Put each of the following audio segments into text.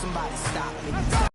somebody stop me.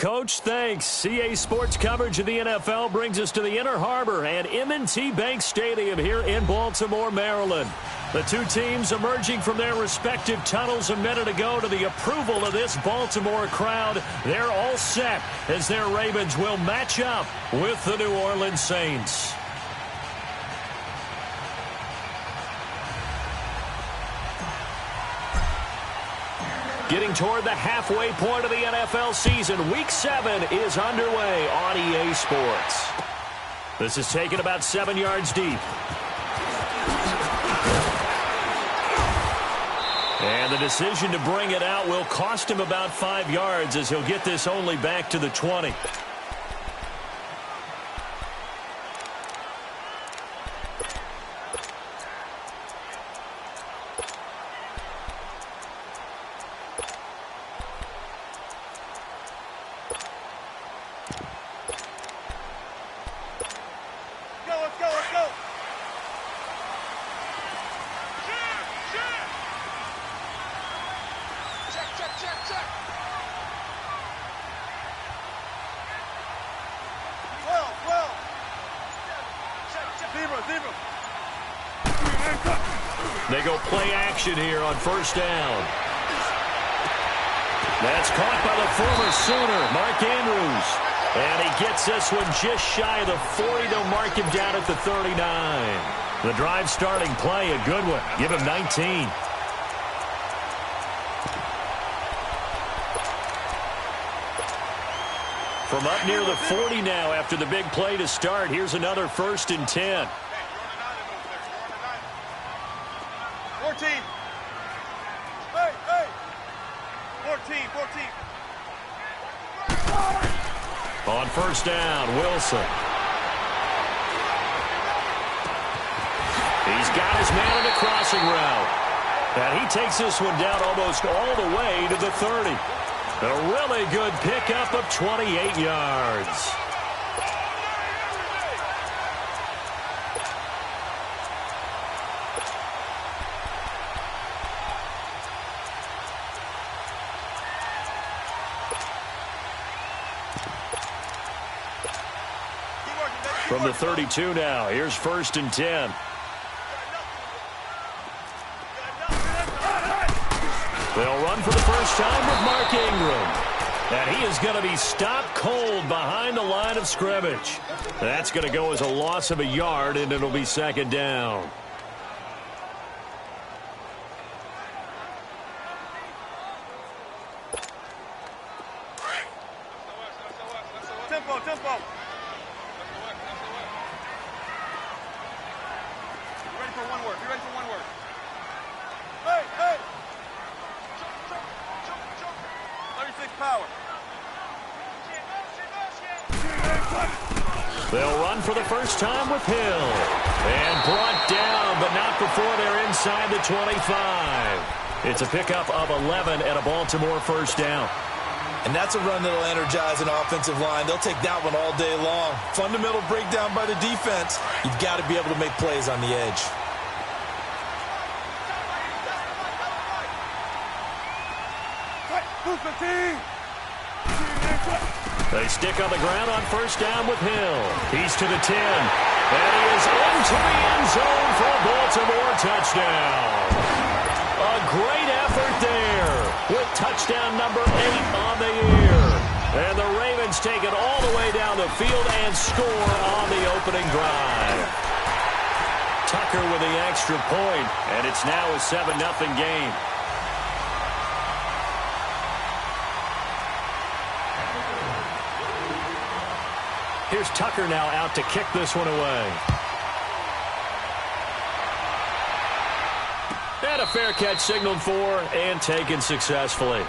Coach, thanks. CA Sports coverage of the NFL brings us to the Inner Harbor and M&T Bank Stadium here in Baltimore, Maryland. The two teams emerging from their respective tunnels a minute ago to the approval of this Baltimore crowd. They're all set as their Ravens will match up with the New Orleans Saints. Getting toward the halfway point of the NFL season, Week 7 is underway on EA Sports. This is taken about 7 yards deep. And the decision to bring it out will cost him about 5 yards as he'll get this only back to the 20. They go play action here on first down. That's caught by the former Sooner, Mark Andrews. And he gets this one just shy of the 40. They'll mark him down at the 39. The drive starting play, a good one. Give him 19. From up near the 40 now after the big play to start. Here's another 1st and 10. 14. Hey, hey. 14. On first down, Wilson. He's got his man in a crossing route. And he takes this one down almost all the way to the 30. A really good pickup of 28 yards. From the 32 now, here's 1st and 10. They'll run for the first time with Mark Ingram. And he is going to be stopped cold behind the line of scrimmage. That's going to go as a loss of a yard, and it'll be 2nd down. Tempo. Be ready for one word. Hey. 36 power. They'll run for the first time with Hill. And brought down, but not before they're inside the 25. It's a pickup of 11 at a Baltimore first down. And that's a run that'll energize an offensive line. They'll take that one all day long. Fundamental breakdown by the defense. You've got to be able to make plays on the edge. They stick on the ground on first down with Hill. He's to the 10. And he is into the end zone for a Baltimore touchdown. A great effort there with touchdown number 8 on the year. And the Ravens take it all the way down the field and score on the opening drive. Tucker with the extra point, and it's now a 7-0 game. Here's Tucker now out to kick this one away. And a fair catch signaled for and taken successfully.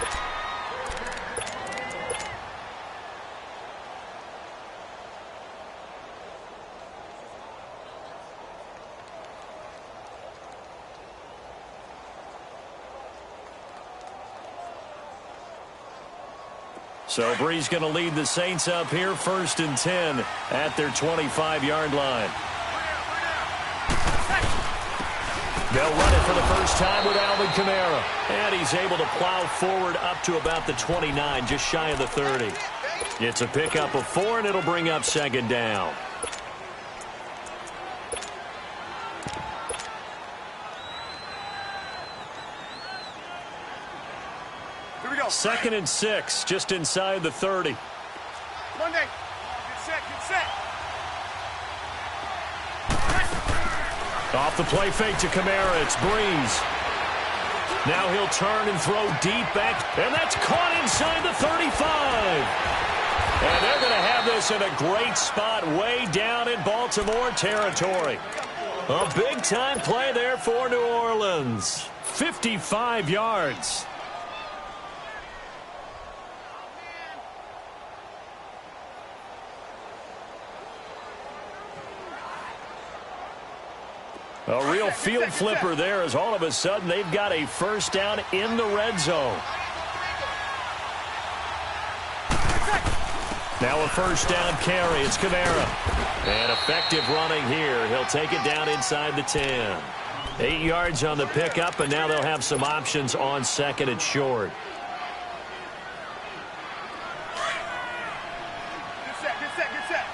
So Bree's going to lead the Saints up here, 1st and 10 at their 25-yard line. They'll run it for the first time with Alvin Kamara. And he's able to plow forward up to about the 29, just shy of the 30. It's a pickup of 4, and it'll bring up 2nd down. Here we go. 2nd and 6, just inside the 30. Monday. Get set. Off the play fake to Kamara, it's Breeze. Now he'll turn and throw deep back, and that's caught inside the 35. And they're going to have this in a great spot way down in Baltimore territory. A big-time play there for New Orleans. 55 yards. A real field flipper there as all of a sudden they've got a first down in the red zone. Now a first down carry. It's Kamara. And effective running here. He'll take it down inside the 10. 8 yards on the pickup, and now they'll have some options on 2nd and short. Get set.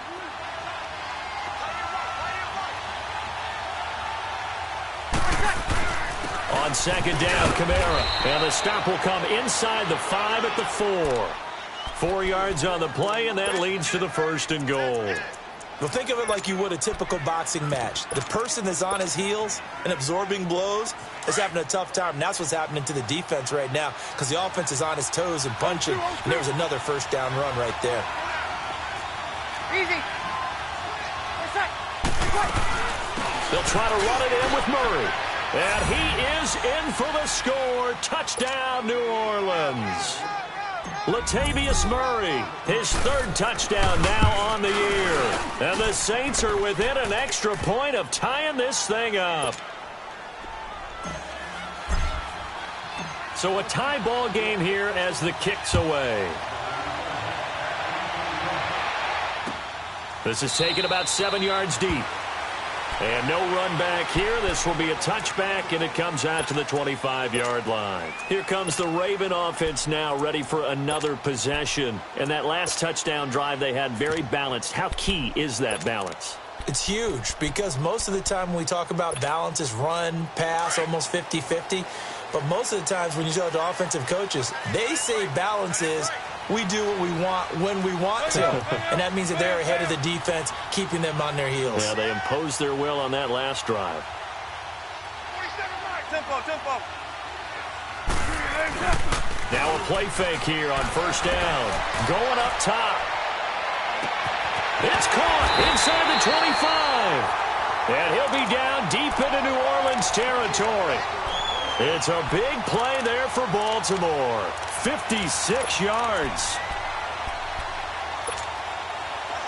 On second down, Kamara. And the stop will come inside the 5 at the 4. 4 yards on the play, and that leads to the 1st and goal. Well, think of it like you would a typical boxing match. The person that's on his heels and absorbing blows is having a tough time. And that's what's happening to the defense right now because the offense is on his toes and punching. And there was another first down run right there. Easy. They'll try to run it in with Murray. And he is in for the score. Touchdown, New Orleans. Latavius Murray, his 3rd touchdown now on the year. And the Saints are within an extra point of tying this thing up. So a tie ball game here as the kick's away. This is taken about 7 yards deep. And no run back here. This will be a touchback, and it comes out to the 25-yard line. Here comes the Raven offense now, ready for another possession. And that last touchdown drive they had very balanced. How key is that balance? It's huge because most of the time when we talk about balance is run, pass, almost 50-50. But most of the times when you talk to offensive coaches, they say balance is we do what we want when we want to. And that means that they're ahead of the defense, keeping them on their heels. Yeah, they imposed their will on that last drive. 47 right. Tempo. Now a play fake here on 1st down. Going up top. It's caught inside the 25. And he'll be down deep into New Orleans territory. It's a big play there for Baltimore. 56 yards.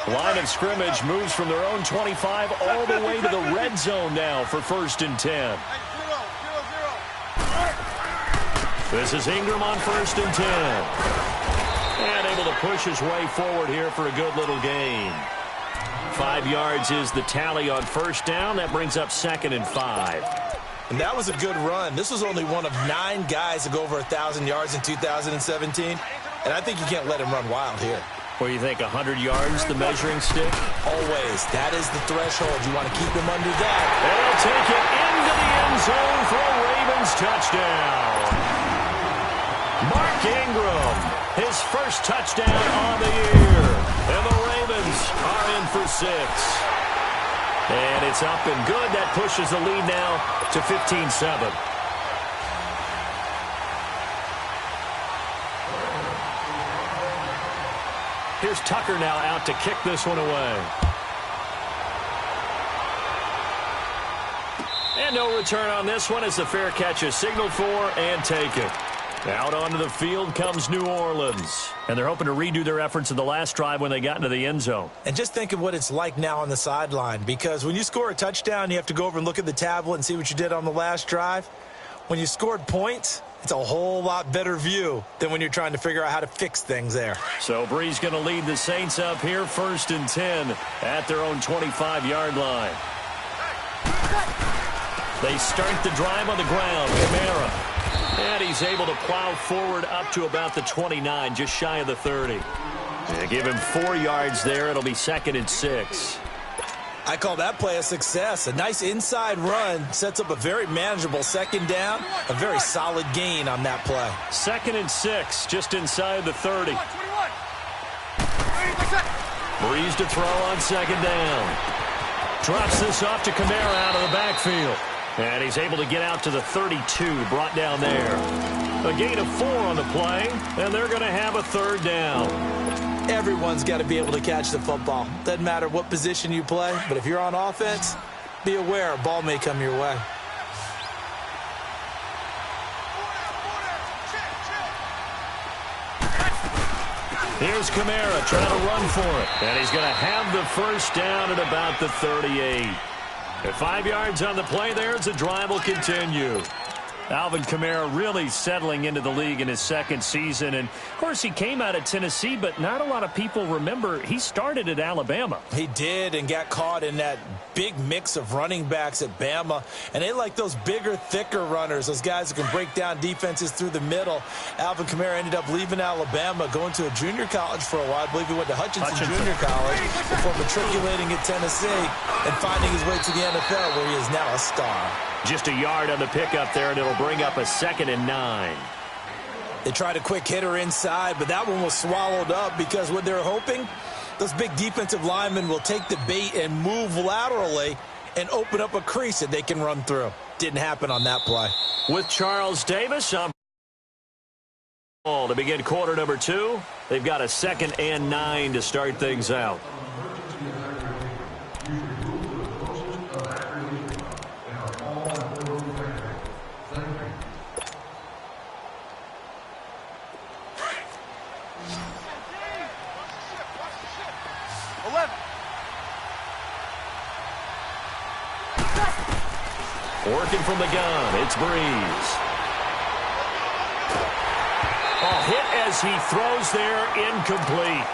Line of scrimmage moves from their own 25 all the way to the red zone now for 1st and 10. This is Ingram on 1st and 10. And able to push his way forward here for a good little gain. 5 yards is the tally on 1st down. That brings up 2nd and 5. And that was a good run. This was only one of 9 guys to go over 1,000 yards in 2017. And I think you can't let him run wild here. Where you think 100 yards, the measuring stick? Always. That is the threshold. You want to keep him under that. They'll take it into the end zone for a Ravens touchdown. Mark Ingram, his 1st touchdown on the year. And the Ravens are in for 6. And it's up and good. That pushes the lead now to 15-7. Here's Tucker now out to kick this one away. And no return on this one as the fair catch is signaled for and taken. Out onto the field comes New Orleans. And they're hoping to redo their efforts in the last drive when they got into the end zone. And just think of what it's like now on the sideline. Because when you score a touchdown, you have to go over and look at the tablet and see what you did on the last drive. When you scored points, it's a whole lot better view than when you're trying to figure out how to fix things there. So Bree's going to lead the Saints up here 1st and 10 at their own 25-yard line. They start the drive on the ground. Kamara. And he's able to plow forward up to about the 29, just shy of the 30. They give him 4 yards there. It'll be 2nd and 6. I call that play a success. A nice inside run sets up a very manageable 2nd down. A very solid gain on that play. 2nd and 6, just inside the 30. Breeze to throw on 2nd down. Drops this off to Kamara out of the backfield. And he's able to get out to the 32, brought down there. A gain of 4 on the play, and they're going to have a 3rd down. Everyone's got to be able to catch the football. Doesn't matter what position you play, but if you're on offense, be aware a ball may come your way. Here's Kamara trying to run for it. And he's going to have the 1st down at about the 38. At 5 yards on the play there as the drive will continue. Alvin Kamara really settling into the league in his 2nd season. And, of course, he came out of Tennessee, but not a lot of people remember he started at Alabama. He did and got caught in that big mix of running backs at Bama. And they like those bigger, thicker runners, those guys who can break down defenses through the middle. Alvin Kamara ended up leaving Alabama, going to a junior college for a while. I believe he went to Hutchinson Junior College before matriculating at Tennessee and finding his way to the NFL, where he is now a star. Just a yard on the pickup there, and it'll bring up a 2nd and 9. They tried a quick hitter inside, but that one was swallowed up because what they're hoping, those big defensive linemen will take the bait and move laterally and open up a crease that they can run through. Didn't happen on that play. With Charles Davis on ball to begin quarter number 2. They've got a 2nd and 9 to start things out. Working from the gun, it's Breeze. Oh, hit as he throws there, incomplete.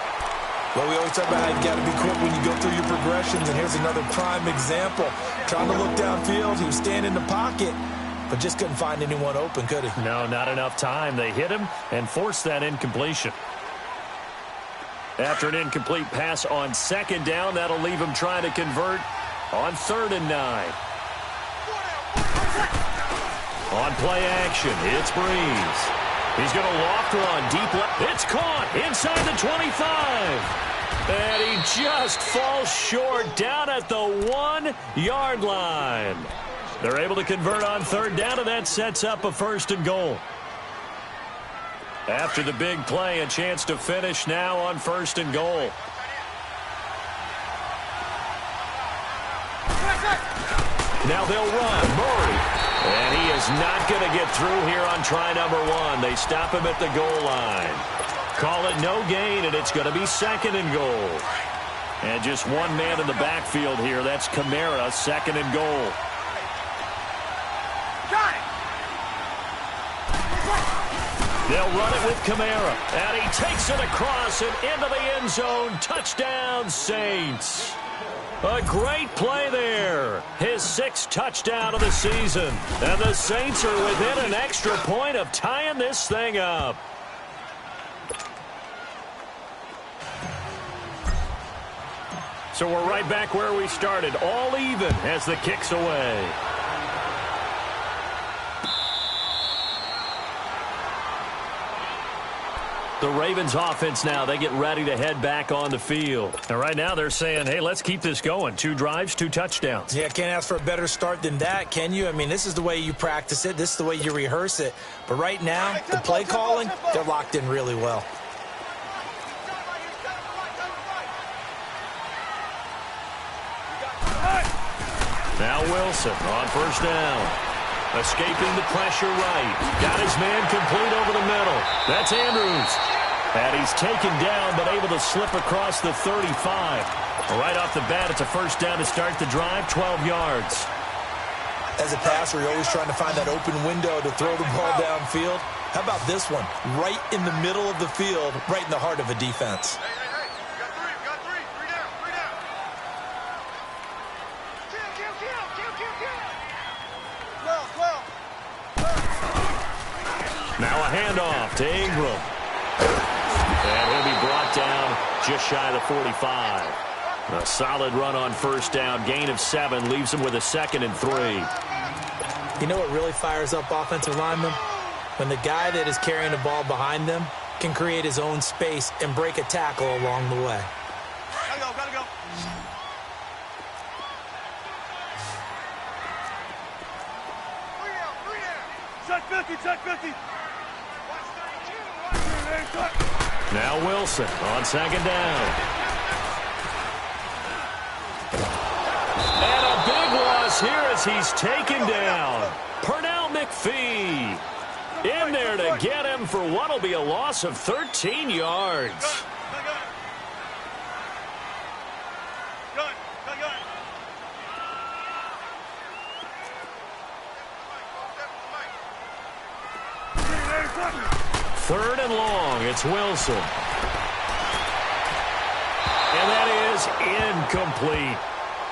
Well, we always talk about how you've got to be quick when you go through your progressions, and here's another prime example. Trying to look downfield, he was standing in the pocket, but just couldn't find anyone open, could he? No, not enough time. They hit him and forced that incompletion. After an incomplete pass on 2nd down, that'll leave him trying to convert on 3rd and 9. On play action, it's Breeze. He's going to loft one deep left. It's caught inside the 25. And he just falls short down at the 1-yard line. They're able to convert on 3rd down, and that sets up a 1st and goal. After the big play, a chance to finish now on 1st and goal. Now they'll run. Murray. And he is not going to get through here on try number 1. They stop him at the goal line. Call it no gain, and it's going to be 2nd and goal. And just one man in the backfield here. That's Kamara, 2nd and goal. Got it. They'll run it with Kamara. And he takes it across and into the end zone. Touchdown, Saints. A great play there. His 6th touchdown of the season. And the Saints are within an extra point of tying this thing up. So we're right back where we started. All even as the kick's away. The Ravens offense now, they get ready to head back on the field. And right now they're saying, hey, let's keep this going. 2 drives, 2 touchdowns. Yeah, can't ask for a better start than that, can you? I mean, this is the way you practice it. This is the way you rehearse it. But right now, the play calling, they're locked in really well. Now Wilson on 1st down. Escaping the pressure right. Got his man complete over the middle. That's Andrews. And he's taken down but able to slip across the 35. Right off the bat, it's a 1st down to start the drive, 12 yards. As a passer, you're always trying to find that open window to throw the ball downfield. How about this one? Right in the middle of the field, right in the heart of a defense. Got three. Three down. Now a handoff to Ingram. And he'll be brought down just shy of the 45. A solid run on 1st down. Gain of 7 leaves him with a 2nd and 3. You know what really fires up offensive linemen? When the guy that is carrying the ball behind them can create his own space and break a tackle along the way. Gotta go. Three down. Check 50. Now Wilson on 2nd down. And a big loss here as he's taken down. Pernell McPhee in there to get him for what will be a loss of 13 yards. Third and long, it's Wilson. And that is incomplete.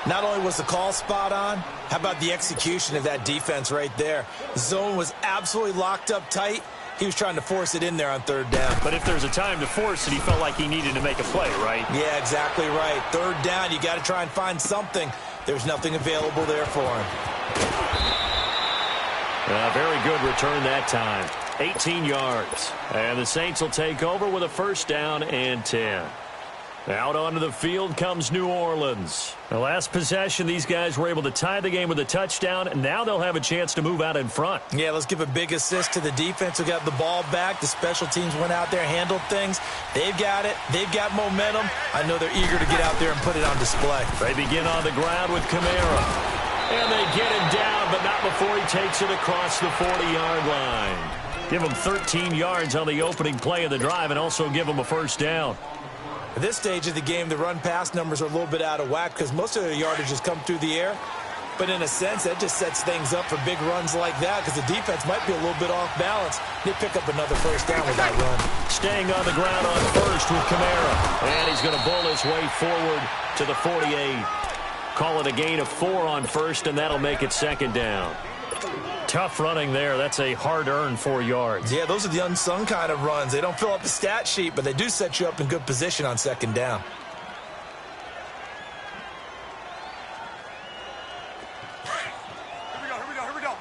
Not only was the call spot on, how about the execution of that defense right there? The zone was absolutely locked up tight. He was trying to force it in there on 3rd down. But if there's a time to force it, he felt like he needed to make a play, right? Yeah, exactly right. 3rd down, you got to try and find something. There's nothing available there for him. Very good return that time. 18 yards. And the Saints will take over with a first down and 10. Out onto the field comes New Orleans. The last possession, these guys were able to tie the game with a touchdown, and now they'll have a chance to move out in front. Yeah, let's give a big assist to the defense who got the ball back. The special teams went out there, handled things. They've got it. They've got momentum. I know they're eager to get out there and put it on display. They begin on the ground with Kamara. And they get him down, but not before he takes it across the 40-yard line. Give him 13 yards on the opening play of the drive and also give him a first down. At this stage of the game, the run-pass numbers are a little bit out of whack because most of their yardage has come through the air. But in a sense, that just sets things up for big runs like that because the defense might be a little bit off balance. They pick up another first down with that run. Staying on the ground on first with Kamara. And he's going to bull his way forward to the 48. Call it a gain of 4 on first, and that'll make it second down. Tough running there. That's a hard-earned 4 yards. Yeah, those are the unsung kind of runs. They don't fill up the stat sheet, but they do set you up in good position on second down. Here we go.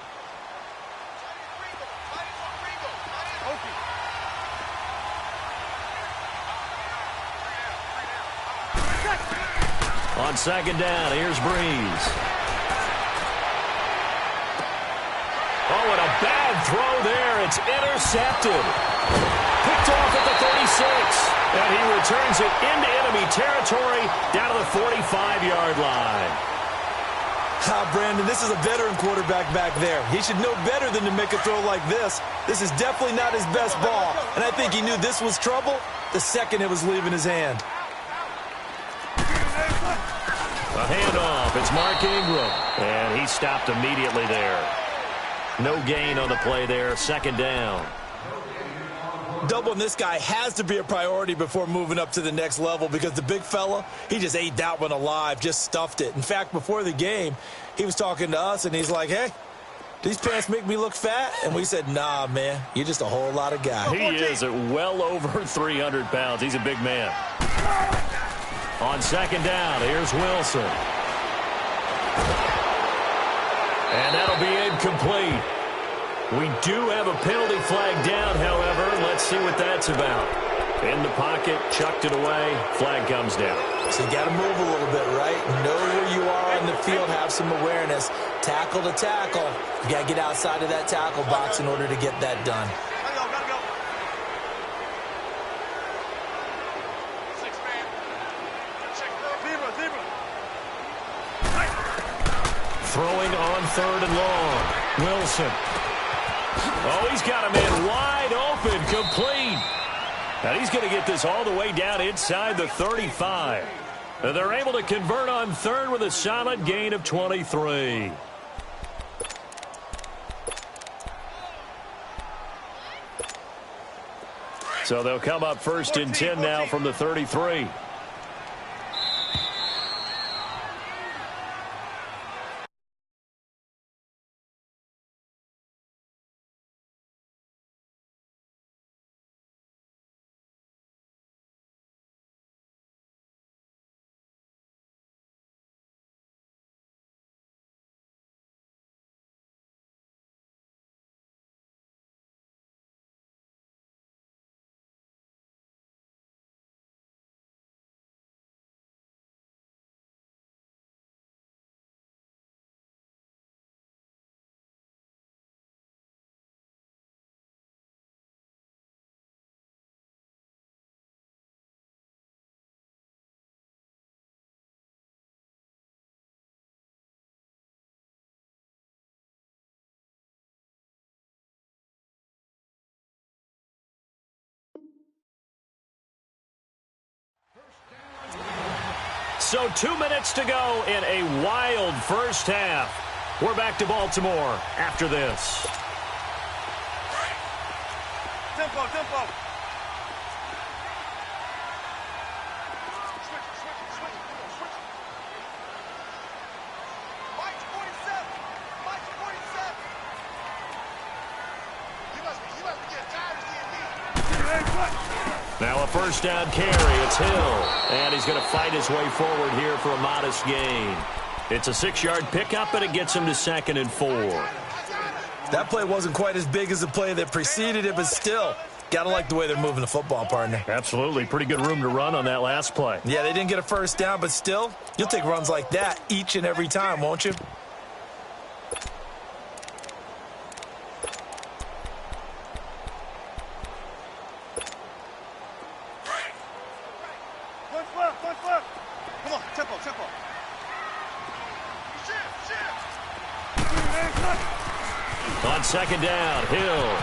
On second down, here's Breeze. Oh, and a bad throw there. It's intercepted. Picked off at the 36. And he returns it into enemy territory down to the 45-yard line. Brandon, this is a veteran quarterback back there. He should know better than to make a throw like this. This is definitely not his best ball. And I think he knew this was trouble the second it was leaving his hand. A handoff. It's Mark Ingram. And he stopped immediately there. No gain on the play there. Second down. Doubling this guy has to be a priority before moving up to the next level because the big fella, he just ate that one alive, just stuffed it. In fact, before the game, he was talking to us, and he's like, hey, these pants make me look fat? And we said, nah, man, you're just a whole lot of guy. He is at well over 300 pounds. He's a big man. On second down, here's Wilson. And that'll be incomplete. We do have a penalty flag down, however. Let's see what that's about. In the pocket, chucked it away. Flag comes down. So you got to move a little bit, right? Know where you are on the field, have some awareness. Tackle to tackle. You got to get outside of that tackle box in order to get that done. Gotta go. 6 man. Check zebra. Throwing on third and long. Wilson. Oh, he's got him in wide open, complete. And he's going to get this all the way down inside the 35. And they're able to convert on third with a solid gain of 23. So they'll come up first and 10 now from the 33. So 2 minutes to go in a wild first half. We're back to Baltimore after this. Tempo. Switch. Mike's 47. You must be getting tired of seeing me. Now a first down carry. It's Hill. And he's going to fight his way forward here for a modest gain. It's a 6-yard pickup, and it gets him to 2nd and 4. That play wasn't quite as big as the play that preceded it, but still, got to like the way they're moving the football, partner. Absolutely. Pretty good room to run on that last play. Yeah, they didn't get a first down, but still, you'll take runs like that each and every time, won't you? Come on, tempo. On second down, Hill.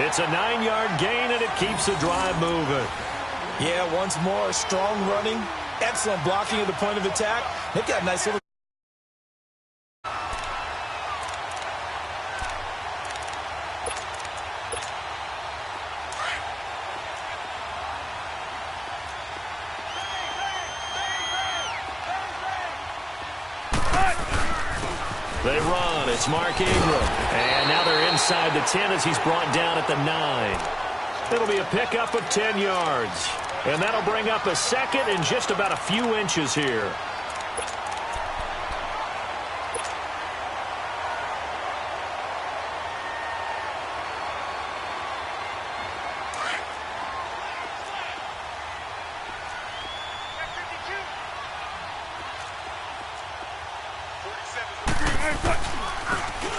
It's a 9-yard gain, and it keeps the drive moving. Yeah, once more, strong running, excellent blocking at the point of attack. They've got a nice little... They run. It's Mark Ingram. And now they're inside the 10 as he's brought down at the 9. It'll be a pickup of 10 yards. And that'll bring up a second and just about a few inches here.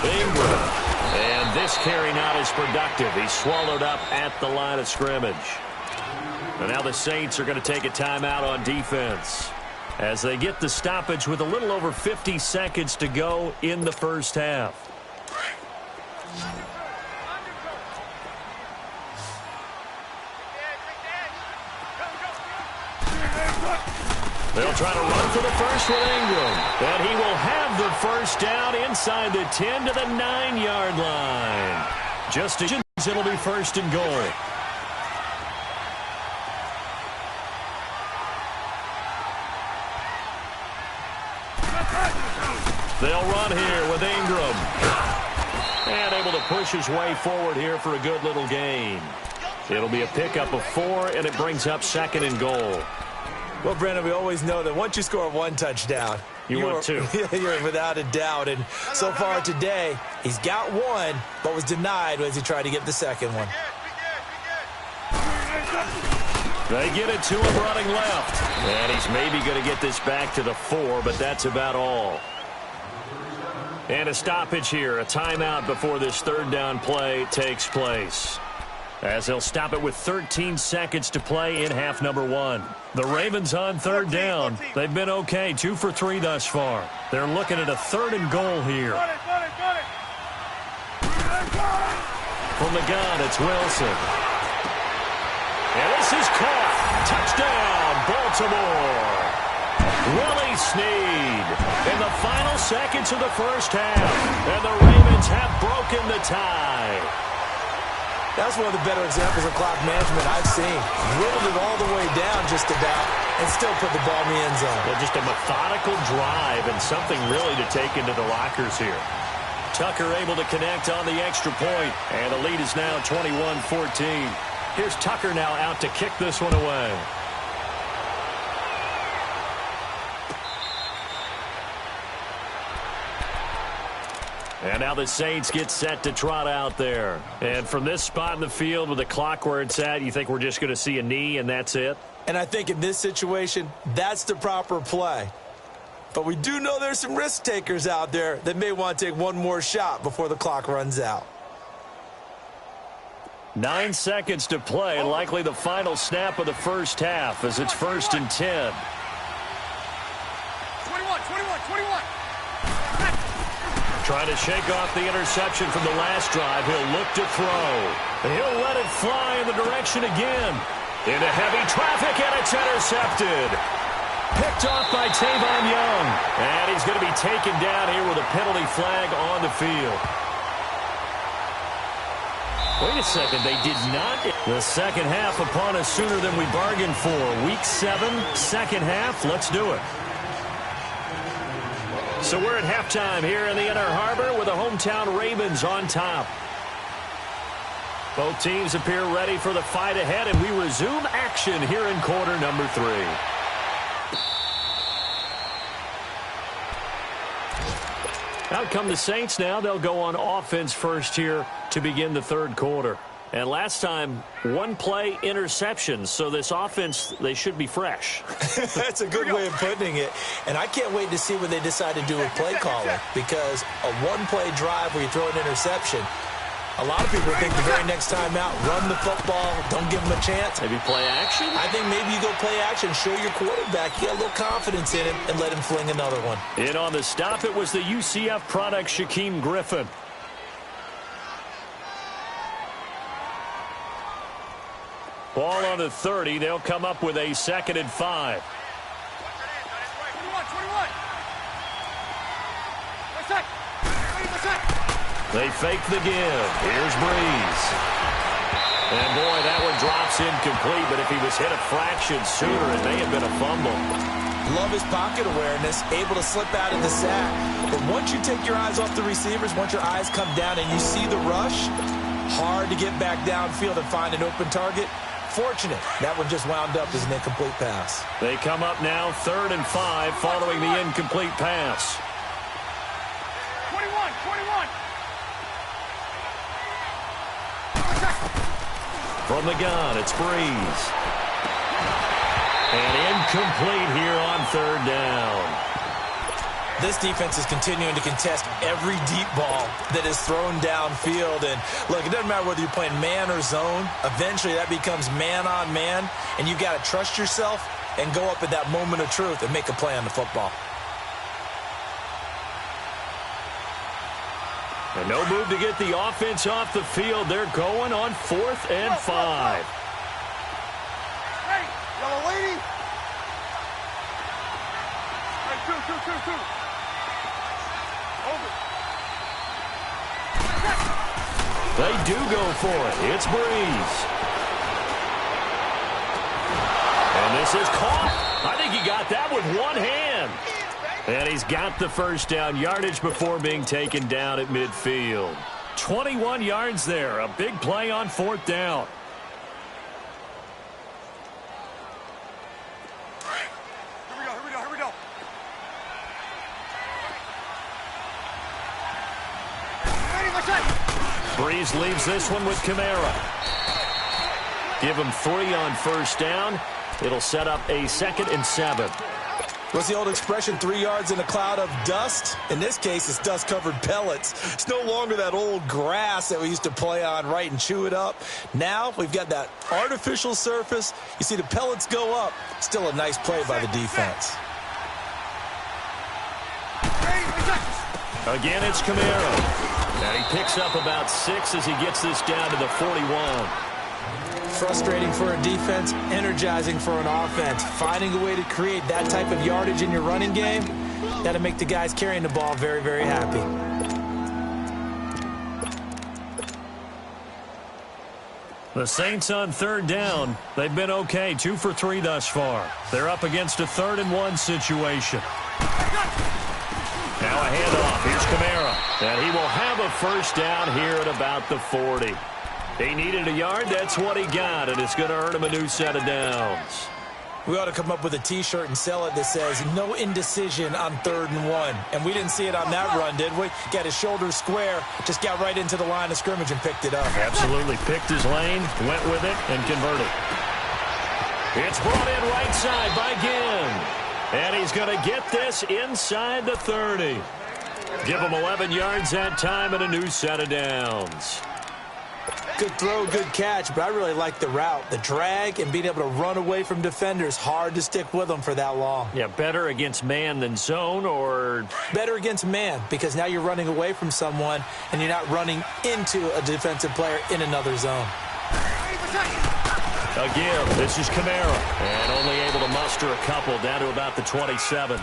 Ingram. And this carry not as productive. He's swallowed up at the line of scrimmage. And now the Saints are going to take a timeout on defense as they get the stoppage with a little over 50 seconds to go in the first half. They'll try to run for the first with Ingram. And he will have the first down inside the 10 to the 9-yard line. Just as it'll be first and goal. They'll run here with Ingram. And able to push his way forward here for a good little gain. It'll be a pickup of 4, and it brings up second and goal. Well, Brandon, we always know that once you score one touchdown, you want two. You're without a doubt. And so far today, he's got one, but was denied as he tried to get the second one. They get it to him running left. And he's maybe going to get this back to the 4, but that's about all. And a stoppage here, a timeout before this third down play takes place. As they'll stop it with 13 seconds to play in half number 1. The Ravens on third down. They've been okay, 2 for 3 thus far. They're looking at a third and goal here. From the gun, it's Wilson. And this is caught. Touchdown, Baltimore. Willie Snead in the final seconds of the first half. And the Ravens have broken the tie. That's one of the better examples of clock management I've seen. Whittled it all the way down just about and still put the ball in the end zone. Well, just a methodical drive and something really to take into the lockers here. Tucker able to connect on the extra point, and the lead is now 21-14. Here's Tucker now out to kick this one away. And now the Saints get set to trot out there. And from this spot in the field with the clock where it's at, you think we're just going to see a knee and that's it? And I think in this situation, that's the proper play. But we do know there's some risk takers out there that may want to take one more shot before the clock runs out. 9 seconds to play, and likely the final snap of the first half as it's 1st and 10. 21. Trying to shake off the interception from the last drive. He'll look to throw. And he'll let it fly in the direction again. Into heavy traffic, and it's intercepted. Picked off by Tavon Young. And he's going to be taken down here with a penalty flag on the field. Wait a second, they did not. The second half upon us sooner than we bargained for. Week 7, second half, let's do it. So we're at halftime here in the Inner Harbor with the hometown Ravens on top. Both teams appear ready for the fight ahead, and we resume action here in quarter number 3. Out come the Saints now. They'll go on offense first here to begin the third quarter. And last time, one-play interceptions. So this offense, they should be fresh. That's a good way of putting it. And I can't wait to see what they decide to do with play calling, because a one-play drive where you throw an interception, a lot of people think the very next time out, run the football, don't give them a chance. Maybe play action? I think maybe you go play action, show your quarterback, you got a little confidence in him, and let him fling another one. In on the stop, it was the UCF product, Shaquem Griffin. Ball on the 30. They'll come up with a 2nd and 5. 21. They fake the give. Here's Breeze. And, boy, that one drops incomplete, but if he was hit a fraction sooner, it may have been a fumble. Love his pocket awareness, able to slip out of the sack. But once you take your eyes off the receivers, once your eyes come down and you see the rush, hard to get back downfield and find an open target. Fortunate, that one just wound up as an incomplete pass. They come up now 3rd and 5 following the incomplete pass. 21. From the gun, it's Breeze. And incomplete here on 3rd down. This defense is continuing to contest every deep ball that is thrown downfield. And, look, it doesn't matter whether you're playing man or zone. Eventually, that becomes man-on-man, and you've got to trust yourself and go up at that moment of truth and make a play on the football. And no move to get the offense off the field. They're going on 4th and 5. Hey, yellow lady. Hey, two. Over. They do go for it. It's Breeze. And this is caught. I think he got that with one hand. And he's got the first down yardage before being taken down at midfield. 21 yards there. A big play on 4th down. Here we go. Breeze leaves this one with Kamara. Give him 3 on 1st down. It'll set up a 2nd and 7. What's the old expression, 3 yards in a cloud of dust? In this case, it's dust-covered pellets. It's no longer that old grass that we used to play on, right, and chew it up. Now we've got that artificial surface. You see the pellets go up. Still a nice play by the defense. Again, it's Kamara. And he picks up about 6 as he gets this down to the 41. Frustrating for a defense, energizing for an offense. Finding a way to create that type of yardage in your running game, that'll make the guys carrying the ball very, very happy. The Saints on 3rd down. They've been okay, 2 for 3 thus far. They're up against a 3rd and 1 situation. Now a handoff. Here's Kamara. And he will have a first down here at about the 40. He needed a yard. That's what he got, and it's going to earn him a new set of downs. We ought to come up with a T-shirt and sell it that says, no indecision on 3rd and 1. And we didn't see it on that run, did we? Got his shoulders square, just got right into the line of scrimmage and picked it up. Absolutely. Picked his lane, went with it, and converted. It's brought in right side by Ginn. And he's going to get this inside the 30. Give him 11 yards that time and a new set of downs. Good throw, good catch, but I really like the route. The drag and being able to run away from defenders. Hard to stick with them for that long. Yeah, better against man than zone, or? Better against man, because now you're running away from someone and you're not running into a defensive player in another zone. Again, this is Kamara, and only able to muster a couple down to about the 27.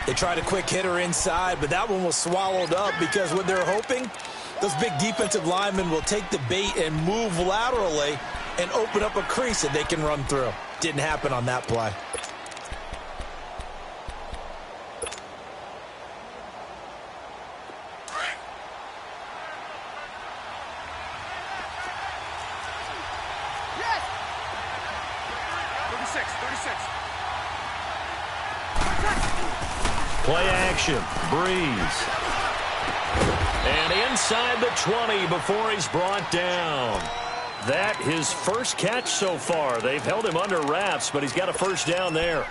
They tried a quick hitter inside, but that one was swallowed up because what they're hoping, those big defensive linemen will take the bait and move laterally and open up a crease that they can run through. Didn't happen on that play. Play action. Breeze. And inside the 20 before he's brought down. That his first catch so far. They've held him under wraps, but he's got a first down there.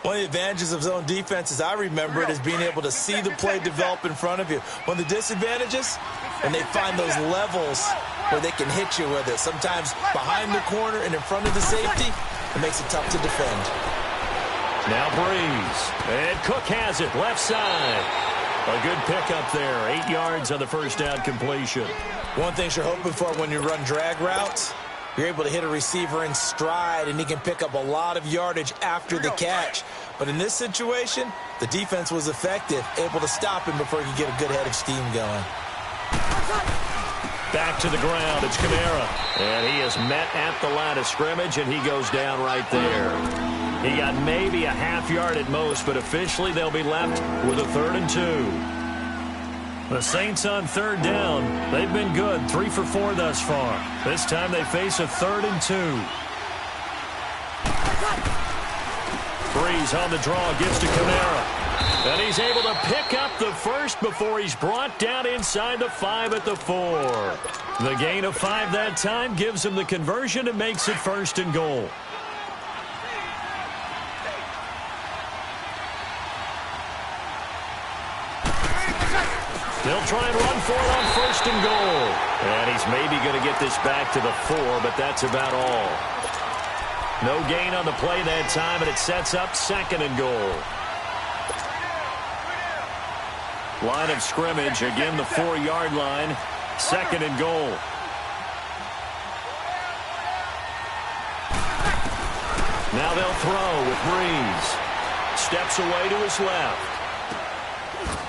One of the advantages of zone defense, as I remember it, is being able to see the play develop in front of you. One of the disadvantages, when they find those levels where they can hit you with it, sometimes behind the corner and in front of the safety, it makes it tough to defend. Now Breeze. And Cook has it, left side. A good pickup there, 8 yards on the first down completion. One thing you're hoping for when you run drag routes, you're able to hit a receiver in stride, and he can pick up a lot of yardage after the catch. But in this situation, the defense was effective, able to stop him before he could get a good head of steam going. Back to the ground, it's Kamara. And he is met at the line of scrimmage, and he goes down right there. He got maybe a half yard at most, but officially they'll be left with a 3rd and 2. The Saints on 3rd down. They've been good, 3 for 4 thus far. This time they face a 3rd and 2. Breeze on the draw, gives to Kamara. And he's able to pick up the first before he's brought down inside the 5 at the 4. The gain of 5 that time gives him the conversion and makes it 1st and goal. They'll try and run for it on 1st and goal. And he's maybe going to get this back to the 4, but that's about all. No gain on the play that time, and it sets up 2nd and goal. Line of scrimmage, again the 4-yard line, 2nd and goal. Now they'll throw with Breeze. Steps away to his left.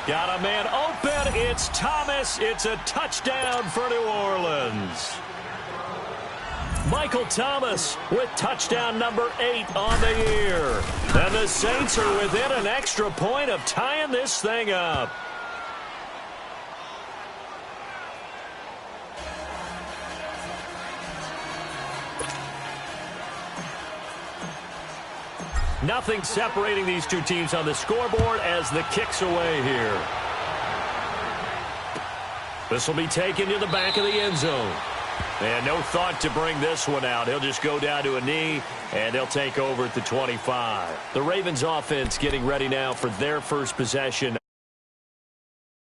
Got a man open. It's Thomas. It's a touchdown for New Orleans. Michael Thomas with touchdown number 8 on the year. And the Saints are within an extra point of tying this thing up. Nothing separating these two teams on the scoreboard as the kick's away here. This will be taken to the back of the end zone. And no thought to bring this one out. He'll just go down to a knee, and they'll take over at the 25. The Ravens offense getting ready now for their first possession.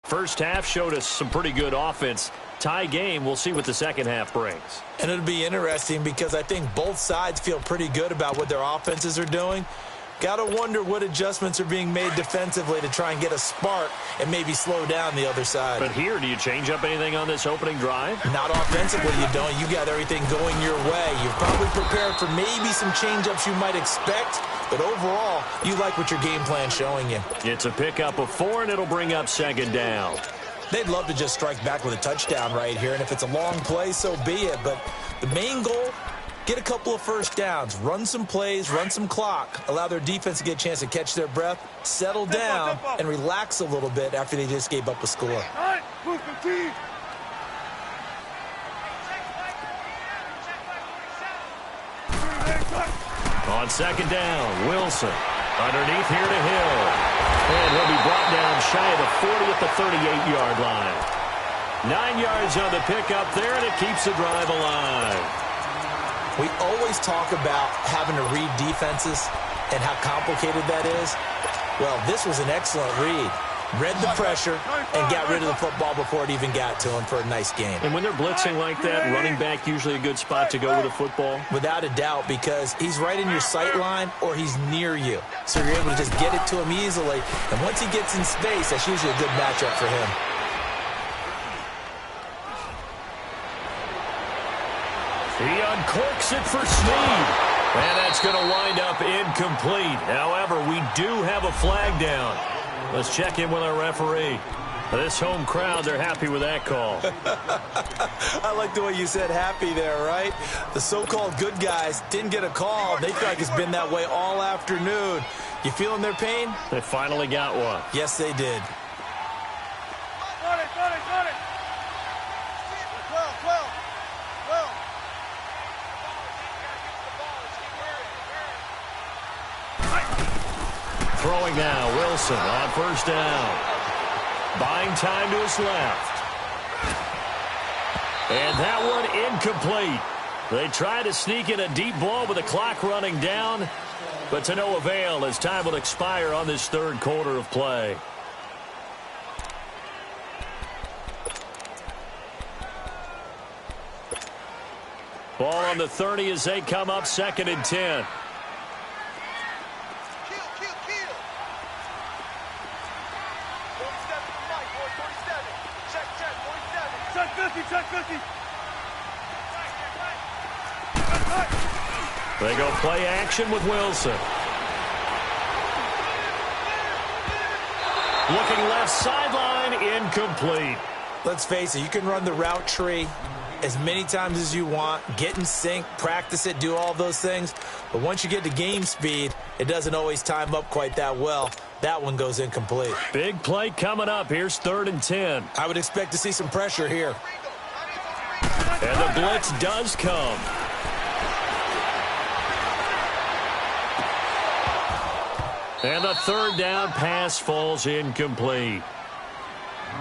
First half showed us some pretty good offense. Tie game, we'll see what the second half brings. And it'll be interesting because I think both sides feel pretty good about what their offenses are doing. Got to wonder what adjustments are being made defensively to try and get a spark and maybe slow down the other side. But here, do you change up anything on this opening drive? Not offensively, you don't. You got everything going your way. You've probably prepared for maybe some change-ups you might expect, but overall, you like what your game plan's showing you. It's a pickup of 4, and it'll bring up 2nd down. They'd love to just strike back with a touchdown right here, and if it's a long play, so be it. But the main goal, get a couple of first downs, run some plays, run some clock, allow their defense to get a chance to catch their breath, settle down, and relax a little bit after they just gave up a score. On 2nd down, Wilson. Underneath here to Hill. And he'll be brought down shy of the 40 at the 38-yard line. 9 yards on the pickup there, and it keeps the drive alive. We always talk about having to read defenses and how complicated that is. Well, this was an excellent read. Read the pressure and got rid of the football before it even got to him for a nice game. And when they're blitzing like that, running back usually a good spot to go with the football? Without a doubt, because he's right in your sight line or he's near you. So you're able to just get it to him easily. And once he gets in space, that's usually a good matchup for him. He uncorks it for Snead. And that's going to wind up incomplete. However, we do have a flag down. Let's check in with our referee. This home crowd, they're happy with that call. I like the way you said happy there, right? The so-called good guys didn't get a call. They feel like it's been that way all afternoon. You feeling their pain? They finally got one. Yes, they did. Throwing now, Wilson on 1st down. Buying time to his left. And that one incomplete. They try to sneak in a deep ball with the clock running down, but to no avail as time will expire on this third quarter of play. Ball on the 30 as they come up 2nd and 10. They go play action with Wilson. Looking left sideline, incomplete. Let's face it, you can run the route tree as many times as you want, get in sync, practice it, do all those things. But once you get to game speed, it doesn't always time up quite that well. That one goes incomplete. Big play coming up. Here's 3rd and 10. I would expect to see some pressure here. And the blitz does come. And the 3rd down pass falls incomplete.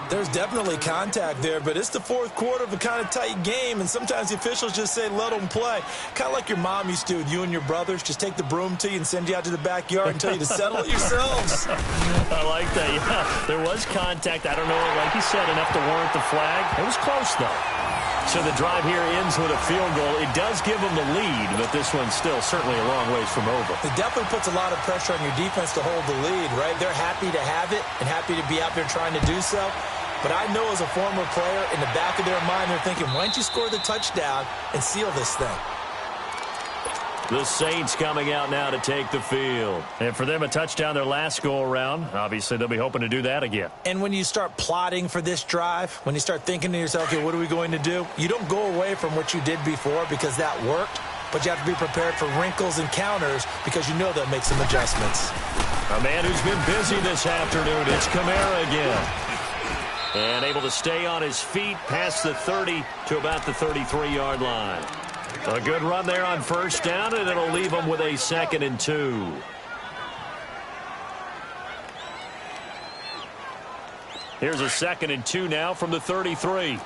There's definitely contact there, but it's the 4th quarter of a kind of tight game, and sometimes the officials just say, let them play. Kind of like your mom used to with you and your brothers. Just take the broom to you and send you out to the backyard and tell you to settle it yourselves. I like that. Yeah, there was contact. I don't know, like you said, enough to warrant the flag. It was close, though. So the drive here ends with a field goal. It does give them the lead, but this one's still certainly a long ways from over. It definitely puts a lot of pressure on your defense to hold the lead, right? They're happy to have it and happy to be out there trying to do so. But I know as a former player, in the back of their mind, they're thinking, why don't you score the touchdown and seal this thing? The Saints coming out now to take the field. And for them, a touchdown their last go-around. Obviously, they'll be hoping to do that again. And when you start plotting for this drive, when you start thinking to yourself, okay, what are we going to do? You don't go away from what you did before because that worked, but you have to be prepared for wrinkles and counters because you know they'll make some adjustments. A man who's been busy this afternoon, it's Kamara again. And able to stay on his feet past the 30 to about the 33-yard line. A good run there on 1st down, and it'll leave them with a 2nd and 2. Here's a 2nd and 2 now from the 33.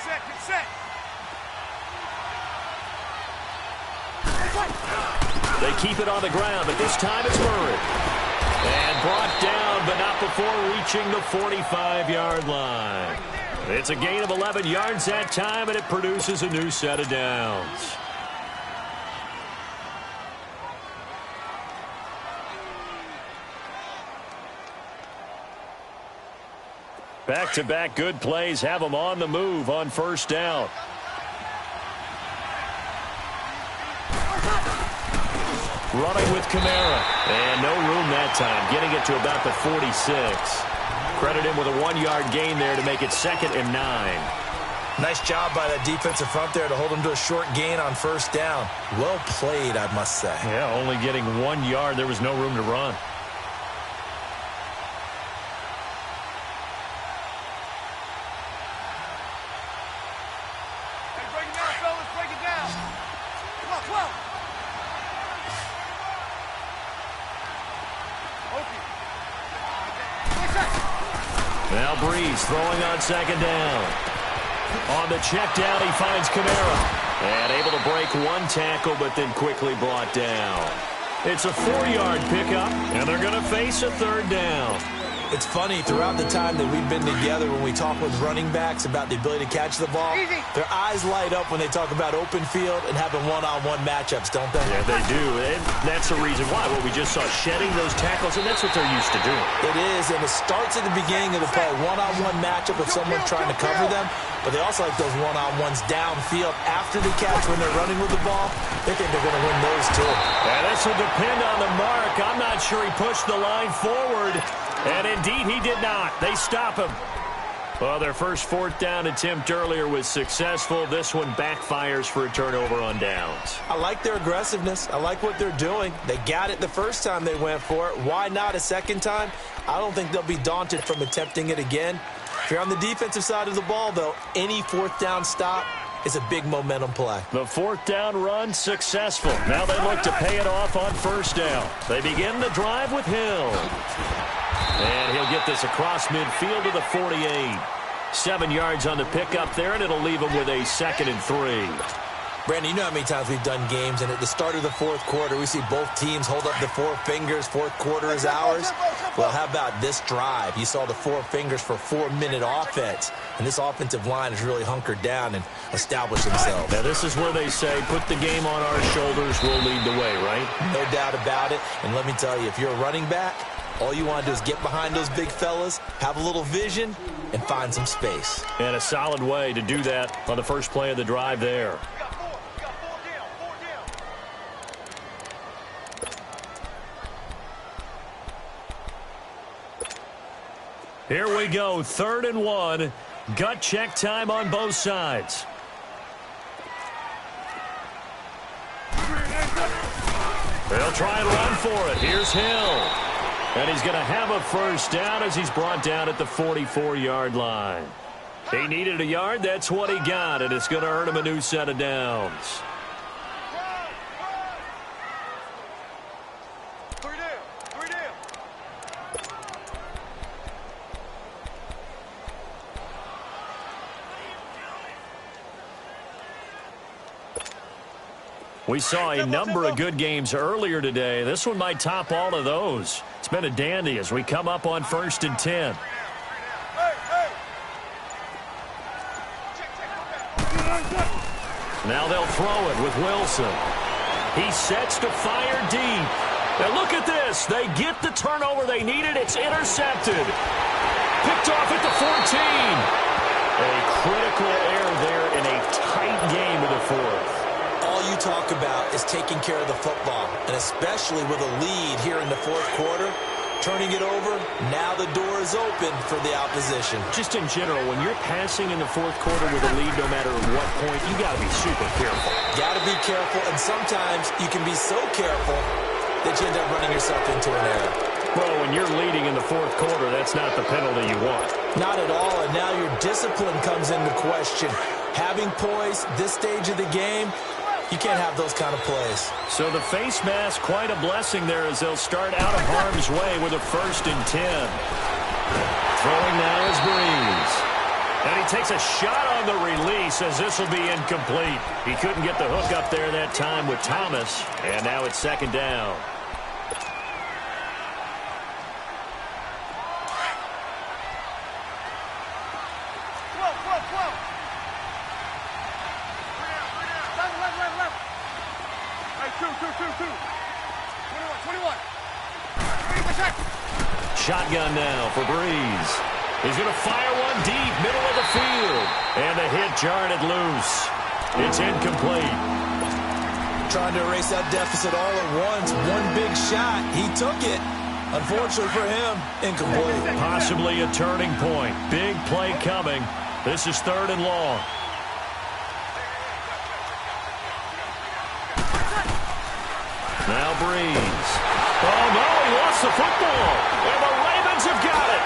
Set. They keep it on the ground, but this time it's Murray. And brought down, but not before reaching the 45-yard line. It's a gain of 11 yards that time, and it produces a new set of downs. Back-to-back good plays have them on the move on 1st down. Running with Kamara. And no room that time, getting it to about the 46. Credit him with a 1-yard gain there to make it 2nd and 9. Nice job by that defensive front there to hold him to a short gain on 1st down. Well played, I must say. Yeah, only getting 1 yard. There was no room to run. Hey, break it down, fellas. Break it down. Come on. Now Breeze throwing on 2nd down. On the check down, he finds Kamara. And able to break 1 tackle, but then quickly brought down. It's a 4-yard pickup, and they're going to face a 3rd down. It's funny, throughout the time that we've been together, when we talk with running backs about the ability to catch the ball, their eyes light up when they talk about open field and having one-on-one matchups, don't they? Yeah, they do, and that's the reason why. Well, we just saw shedding those tackles, and that's what they're used to doing. It is, and it starts at the beginning of the play, one-on-one matchup if someone's trying to cover them, but they also like those one-on-ones downfield after the catch when they're running with the ball. They think they're going to win those, too. And this will depend on the mark. I'm not sure he pushed the line forward. And indeed, he did not. They stop him. Well, their first 4th down attempt earlier was successful. This one backfires for a turnover on downs. I like their aggressiveness. I like what they're doing. They got it the first time they went for it. Why not a second time? I don't think they'll be daunted from attempting it again. If you're on the defensive side of the ball, though, any 4th down stop It's a big momentum play. The fourth down run successful. Now they look to pay it off on first down. They begin the drive with Hill. And he'll get this across midfield to the 48. 7 yards on the pickup there, and it'll leave him with a 2nd and 3. Brandon, you know how many times we've done games, and at the start of the fourth quarter, we see both teams hold up the 4 fingers. Fourth quarter is ours. Well, how about this drive? You saw the 4 fingers for 4-minute offense, and this offensive line has really hunkered down and established themselves. Now, this is where they say, put the game on our shoulders, we'll lead the way, right? No doubt about it, and let me tell you, if you're a running back, all you want to do is get behind those big fellas, have a little vision, and find some space. And a solid way to do that on the first play of the drive there. Here we go, 3rd and 1. Gut check time on both sides. They'll try and run for it. Here's Hill. And he's going to have a first down as he's brought down at the 44-yard line. He needed a yard. That's what he got, and it's going to earn him a new set of downs. We saw a number of good games earlier today. This one might top all of those. It's been a dandy as we come up on 1st and 10. Now they'll throw it with Wilson. He sets to fire deep. And look at this. They get the turnover they needed. It's intercepted. Picked off at the 14. A critical error there in a tight game of the 4th. All you talk about is taking care of the football, and especially with a lead here in the 4th quarter, turning it over, now the door is open for the opposition. Just in general, when you're passing in the 4th quarter with a lead, no matter what point, you got to be super careful. Got to be careful, and sometimes you can be so careful that you end up running yourself into an error. Well, when you're leading in the 4th quarter, that's not the penalty you want. Not at all, and now your discipline comes into question. Having poise this stage of the game, you can't have those kind of plays. So the face mask, quite a blessing there as they'll start out of harm's way with a 1st and 10. Throwing now is Breeze. And he takes a shot on the release as this will be incomplete. He couldn't get the hook up there that time with Thomas. And now it's 2nd down. Shotgun now for Breeze. He's going to fire one deep, middle of the field. And the hit jarred it loose. It's incomplete. Trying to erase that deficit all at once. One big shot. He took it. Unfortunately for him, incomplete. Possibly a turning point. Big play coming. This is 3rd and long. Now Breeze. Oh, no, he lost the football. And the Ravens have got it.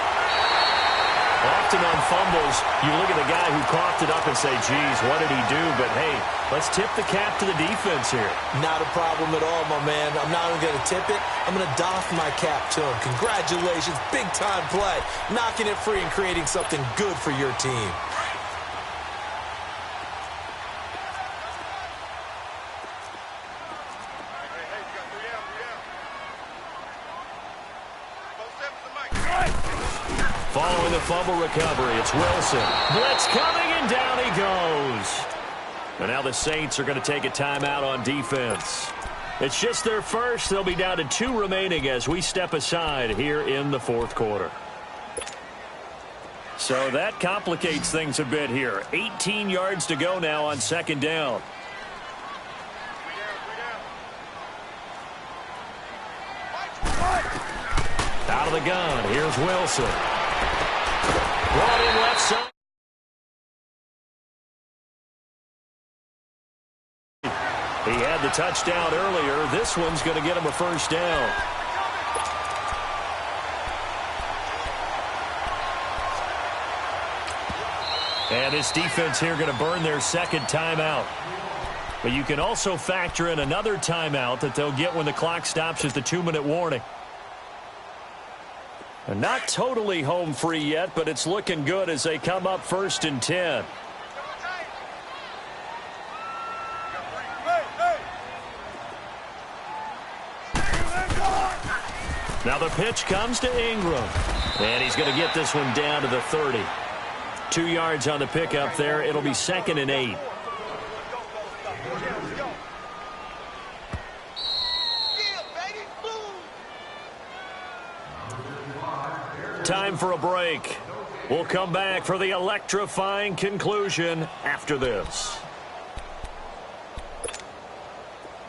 Often on fumbles, you look at the guy who coughed it up and say, geez, what did he do? But, hey, let's tip the cap to the defense here. Not a problem at all, my man. I'm not even going to tip it. I'm going to doff my cap to him. Congratulations. Big-time play. Knocking it free and creating something good for your team. Following the fumble recovery, it's Wilson. Blitz coming, and down he goes. And now the Saints are going to take a timeout on defense. It's just their first. They'll be down to 2 remaining as we step aside here in the 4th quarter. So that complicates things a bit here. 18 yards to go now on 2nd down. Out of the gun, here's Wilson. Brought in left side. He had the touchdown earlier. This one's going to get him a first down. And this defense here going to burn their second timeout. But you can also factor in another timeout that they'll get when the clock stops at the 2-minute warning. And not totally home free yet, but it's looking good as they come up 1st and 10. Now the pitch comes to Ingram. And he's going to get this one down to the 30. 2 yards on the pickup there. It'll be 2nd and 8. Time for a break. We'll come back for the electrifying conclusion after this.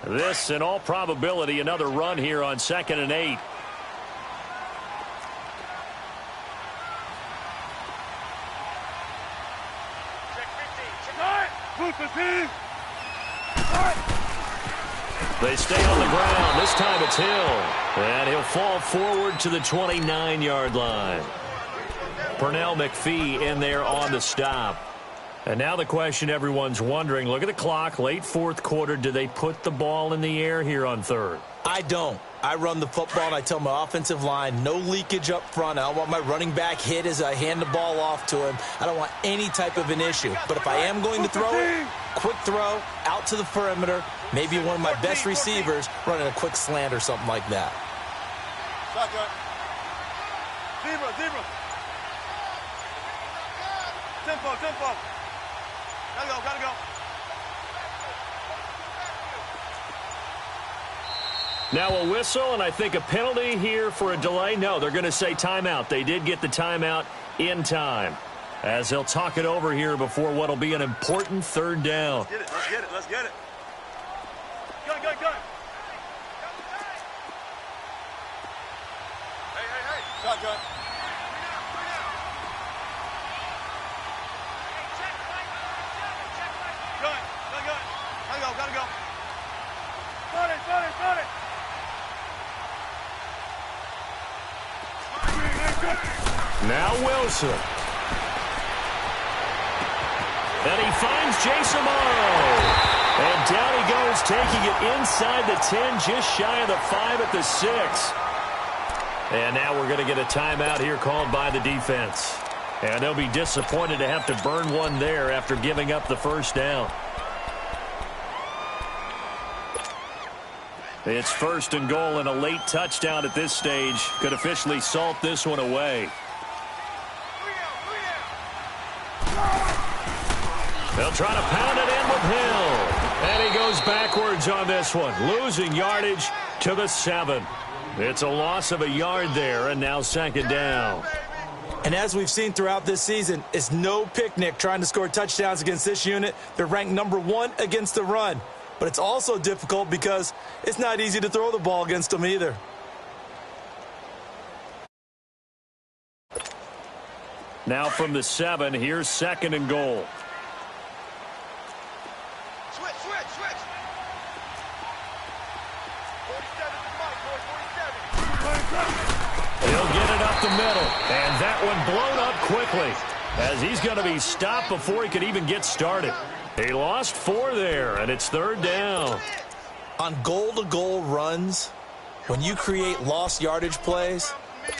This, in all probability, another run here on 2nd and 8. They stay on the ground. This time it's Hill. And he'll fall forward to the 29-yard line. Pernell McPhee in there on the stop. And now the question everyone's wondering, look at the clock, late 4th quarter. Do they put the ball in the air here on 3rd? I don't. I run the football, and I tell my offensive line, no leakage up front. I don't want my running back hit as I hand the ball off to him. I don't want any type of an issue. But if I am going to throw it, quick throw, out to the perimeter, maybe one of my best receivers running a quick slant or something like that. Zebra. Tempo. Gotta go. Now a whistle, and I think a penalty here for a delay. No, they're going to say timeout. They did get the timeout in time, as they'll talk it over here before what will be an important 3rd down. Let's get it. Go. Hey. Shotgun. Gotta go. Start it. Now Wilson. And he finds Jason Morrow. And down he goes, taking it inside the 10, just shy of the 5 at the 6. And now we're going to get a timeout here called by the defense. And they'll be disappointed to have to burn one there after giving up the 1st down. It's 1st and goal, and a late touchdown at this stage could officially salt this one away. They'll try to pound it in with Hill. And he goes backwards on this one, losing yardage to the 7. It's a loss of a yard there, and now 2nd down. And as we've seen throughout this season, it's no picnic trying to score touchdowns against this unit. They're ranked number 1 against the run. But it's also difficult because it's not easy to throw the ball against them either. Now from the 7, here's 2nd and goal. Switch. 47 to Mike, 47. He'll get it up the middle. And that one blown up quickly, as he's going to be stopped before he could even get started. He lost 4 there, and it's 3rd down. On goal-to-goal runs, when you create lost yardage plays,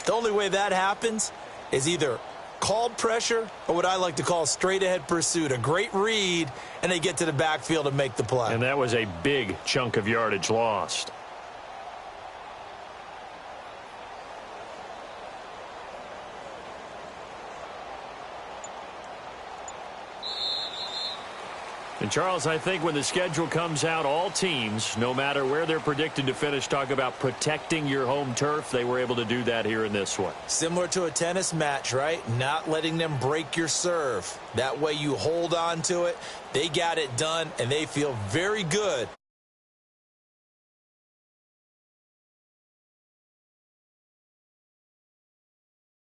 the only way that happens is either called pressure or what I like to call straight-ahead pursuit, a great read, and they get to the backfield and make the play. And that was a big chunk of yardage lost. And, Charles, I think when the schedule comes out, all teams, no matter where they're predicted to finish, talk about protecting your home turf. They were able to do that here in this one. Similar to a tennis match, right? Not letting them break your serve. That way you hold on to it. They got it done, and they feel very good